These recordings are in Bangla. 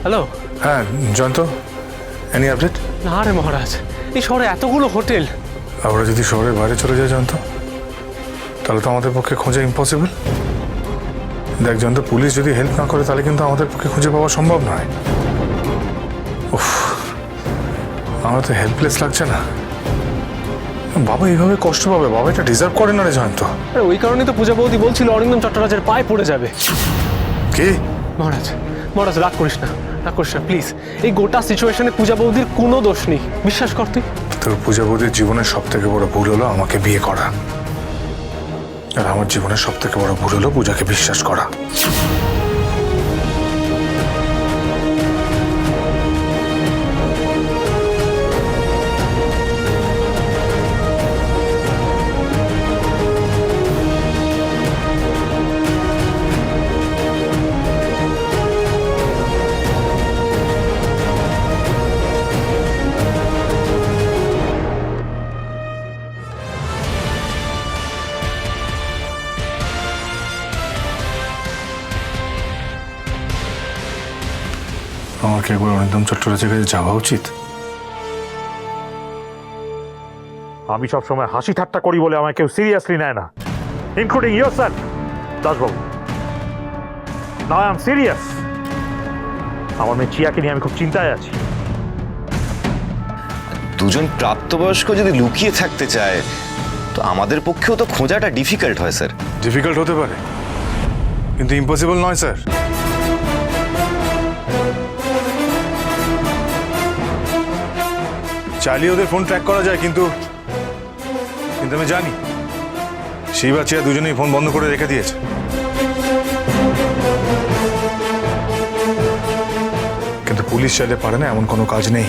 হ্যালো। হ্যাঁ জয়ন্ত, এনি আপডেট? না রে মহারাজ, এই শহরে এতগুলো হোটেল। আমরা যদি শহরের বাইরে চলে যাই জয়ন্ত, তাহলে তো আমাদের পক্ষে খোঁজা ইম্পসিবল। দেখ জয়ন্ত, পুলিশ যদি হেল্প না করে তাহলে কিন্তু আমাদের পক্ষে খুঁজে পাওয়া সম্ভব নয়। উফ, আমার তো হেল্পলেস লাগছে না। বাবা এইভাবে কষ্ট পাবে, বাবা এটা ডিজার্ভ করে না রে জয়ন্ত। আরে ওই কারণেই তো পূজা বৌদি বলছিল অরিন্দম চট্টরাজের পায়ে পড়ে যাবে। কি? মহারাজ, মহারাজ রাগ করিস না, রাগ করিস না প্লিজ। এই গোটা সিচুয়েশনে পূজা বৌদির কোনো দোষ নেই, বিশ্বাস কর তুই। তোর পূজা বৌদির জীবনের সব থেকে বড় ভুল হলো আমাকে বিয়ে করা, আর আমার জীবনের সব থেকে বড় ভুল হলো পূজাকে বিশ্বাস করা। আমার কি একবার অরিন্দম চট্টরাজের কাছে যাওয়া উচিত? আমি সবসময় হাসি ঠাট্টা করি বলে আমাকে কেউ সিরিয়াসলি নেয় না, ইনক্লুডিং ইয়োরসেলফ দাসবাবু। Now I am serious. আমার মেয়ে চিয়াকে নিয়ে আমি খুব চিন্তায় আছি। দুজন প্রাপ্তবয়স্ক যদি লুকিয়ে থাকতে চায় তো আমাদের পক্ষেও তো খোঁজাটা ডিফিকাল্ট হয় স্যার। ডিফিকাল্ট হতে পারে, কিন্তু ইম্পসিবল নয় স্যার। চালিয়ে ওদের ফোন ট্র্যাক করা যায়, কিন্তু আমি জানি সেই বাচ্চা দুজনেই ফোন বন্ধ করে রেখে দিয়েছে। কিন্তু পুলিশ চাইলে পারে না এমন কোনো কাজ নেই।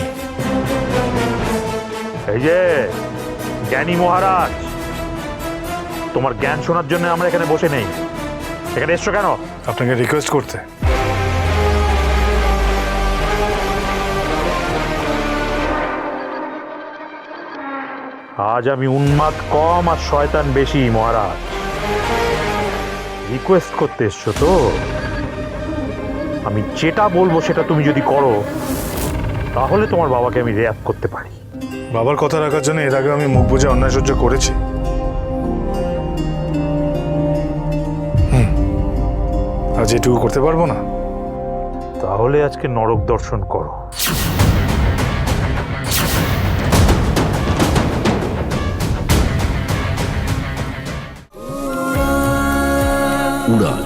এই যে জ্ঞানী মহারাজ, তোমার জ্ঞান শোনার জন্য আমরা এখানে বসে নেই। এখানে এসছো কেন? আপনাকে রিকোয়েস্ট করতে। আজ আমি উন্মাদ কম আর শয়তান বেশি মহারাজ। রিকোয়েস্ট করতে এসছো তো? আমি যেটা বলবো সেটা তুমি যদি করো তাহলে তোমার বাবাকে আমি রেয়াত করতে পারি। বাবার কথা রাখার জন্য এর আগে আমি মুখ বুজে অন্যায় সহ্য করেছি। আজ এটুকু করতে পারবো না? তাহলে আজকে নরক দর্শন করো। উড়ান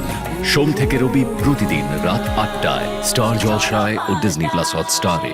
সোম থেকে রবি প্রতিদিন রাত ৮টায় স্টার জলসায় ও ডিজনি প্লাস হটস্টারে।